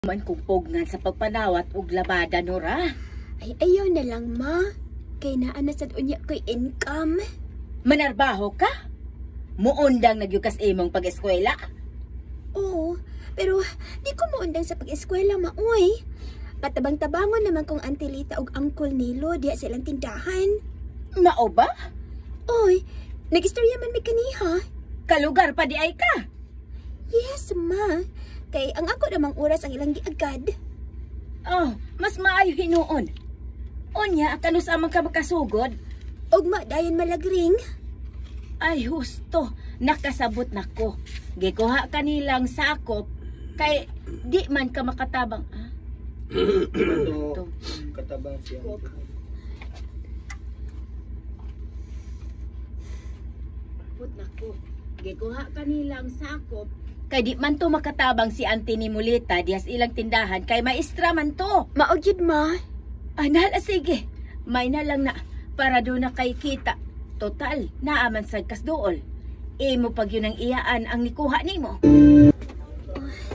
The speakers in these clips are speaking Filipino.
Man kung pogngan sa pagpanawat og labada, Nora. Ay, ayaw na lang, ma. Kay naa na sad unya ko'y income. Manarbaho ka? Muundang nagyukas imong pag-eskwela? Oo, pero di ko maundang sa pag-eskwela, maoy. Patabang-tabangon naman kong antilita og angkol nilo diya silang tindahan. Mao ba? Oy, nag-istorya man may kaniha. Kalugar pa di ay ka? Yes, ma. Kay ang ako namang oras ang ilang giagad. Oh, mas maayo hinuon. Unya, kanus amang ka makasugod? Ugma dayon malagring. Ay, husto. Nakasabot na ko. Gikuha kanilang sakop. Kay, di man ka makatabang. Ah? Ito, katabang siya. Put na ko. Gikuha kanilang sakop. Kay di man to makatabang si Auntie ni Mulita dias ilang tindahan. Kay maestra man to. Maogyud, ma. Anal, sige. May na lang na. Para doon na kay kita. Total, naaman sa kasdool. Imo pag yun ang iyaan ang nikuha nimo.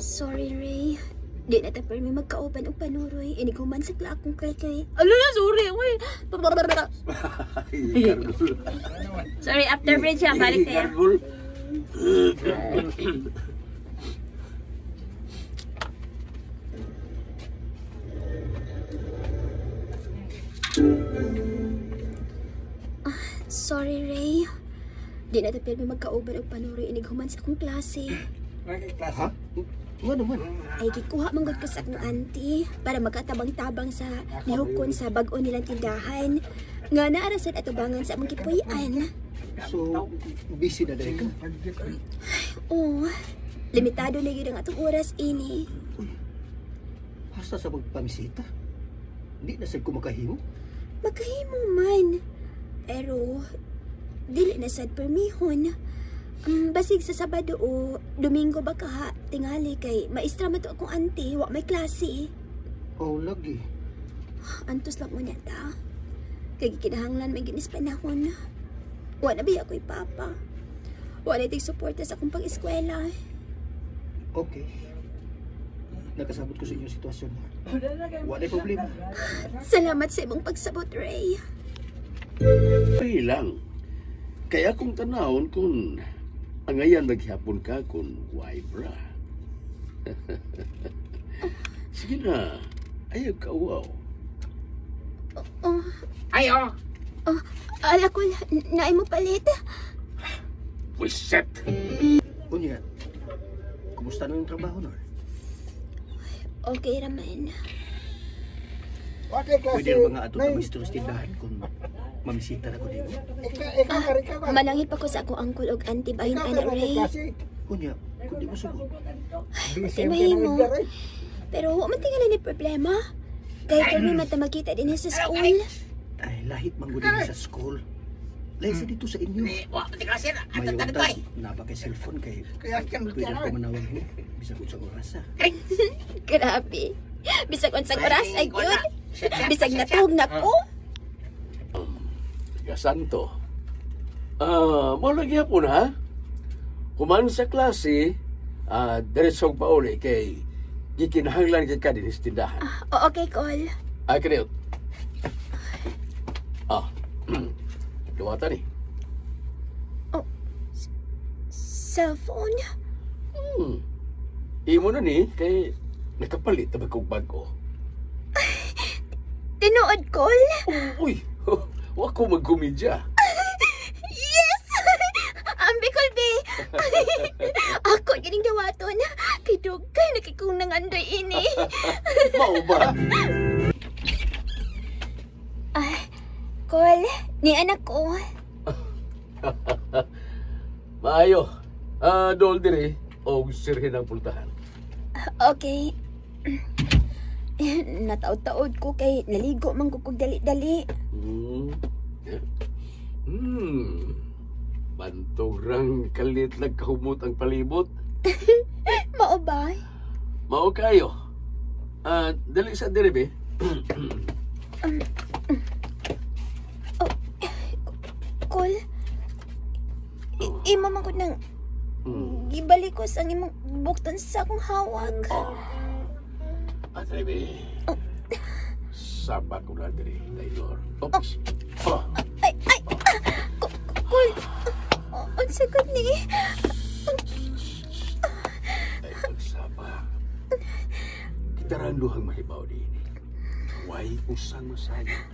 Sorry, Ray. Di na tapos may magkauban og panuroy. Iniguman sa klakong kay. Alo na, sorry. Uy. Sorry, after bridge ha. Balik tayo. Sorry, Ray. Di na tapos may magkauban og panuroy. Iniguman sa akong klase. Ha? Ano man? Ay, gikuha manggod ko sa akong auntie para magkatabang-tabang sa lihukon sa bag-o nilang tindahan. Nga naarasad at ubangan sa among kipuyan. So, busy na dahil ka? Oh, limitado na yun ang atong oras ini. Hasta sa magpamisita? Di na sad ko makahimo? Magkahimo man. Pero, dili na sad permihon. Basig sa Sabado o Domingo ba ka tingali kay maestra man to akong auntie, wa may klase. Oh, lagi. Antos lang mo niya ta. Kay kinahanglan may ginis panahon. Wa na ba ako'y papa. Wa na tig suporta sa akong pag-eskwela. Okay. Nakasabot ko sa inyong sitwasyon. Wala problema. Salamat sa imong pagsabot, Ray. Ay lang. Kaya kung tanawon kung angayan naghapon ka kung why bra. Sige na. Ayaw ka, wow. Ayo. Ala ko, naay mo palit. Wiset. Unya, kumusta na yung trabaho, Nor? Okay raman. Pwede rin ba nga ato kami sa tindahan kung mamisita na ko din? Manangit pa ko sa akong uncle og auntie bahin ana, Ray. Unya, kung di mo sugod. Tibahin mo. Pero huwag man tingala ni problema. Kahit kami mata makita din sa school. Ay, lahit manggulin sa school. Lahit sa dito sa inyo. May untag, napakay cellphone kay pwede ko manawag mo. Bisa ko sa oras ha. Grabe. Bisag unsang oras ay yun. Bisag natug na ko. Santo. Mo lagi hapon ha? Human sa klase, diretsong pauli kay gikinahanglan kay ka din sa tindahan. Okay, Col. Kaniyot. Luwata ni. Cellphone? Imo na ni, kay nakapalit na bagong bago. Tinuod, Col? Uy, wako magkumidya. Yes! Ambi, Colby! Ako gining dawaton. Kay Dugay, nakikung nangandoy ini. Mao ba? Col, ni anak ko. Maayo. Dol dire o sirhin ang pultahan. Okay. Nataod-taod ko kay naligo man ko kog dali-dali. Banturang kalit nagkahumot ang palibot. Mao ba? Mao kayo. Dali sa dire be. Col, imo man ko nang gibalik ko sa imong bukton sa akong hawak. Kalimi. Saba ko na diri, Taylor. Oops. Oh. Kul, unsa gud ni? Ay, pagsaba. Kita randuhang mahibaw din. Huwag usang masayang.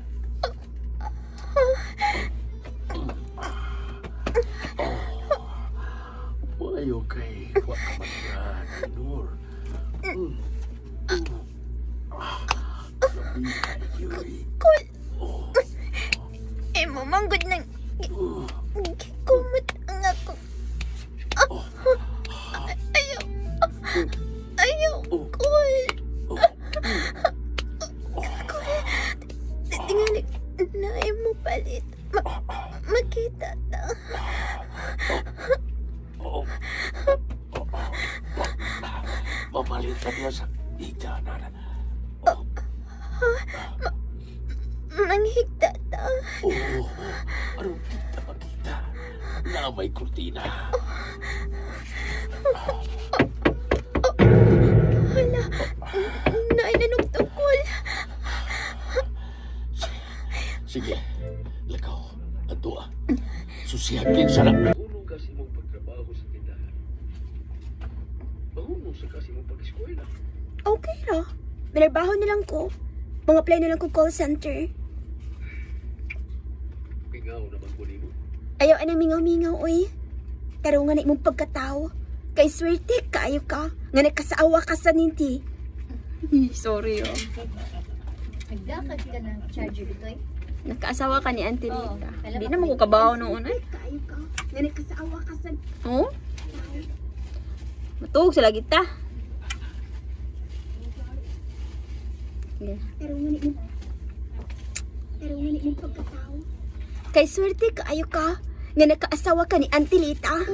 Wayo kay wakamatran, Taylor. Labi kayo eh. Kul. Imo manggod nang gikumot ang ako. Ayaw. Ayaw. Kul. Tingali na imo palit. Makita ta. Mapalitan niya sa higanan. Manghigda ta. Oo, anong kita makita na may kurtina. Hala. Nainanong Kul. Sige, lakaw, ato susihagin sa lang. Mahunong kasi mong pagtrabaho sa tindahan. Mahunong sa kasi mong pag-eskwela. Okay ra. Minarbaho nilang ko. Mga-apply nilang ko call center. Pingaw naman ko nimo. Ayaw anang mingaw-mingaw, oy. Pero nga na imong pagkatao. Kay swerte, kaayo ka. Nga nagkasaawa ka sa ninti. Sorry, oh. Nagdakat ka ng charger dito eh. Nagkaasawa ka ni Auntie Oo. Rita. Kailan Hindi ka naman ko pa- kabaho noon, eh. Kaayo ka. Nga nagkasaawa ka sa... Oh? Matug sa lagi ta. Pero nga ni imong pagkatao. Kay swerte, kaayo ka. Nga nagkaasawa ka ni Auntie Rita.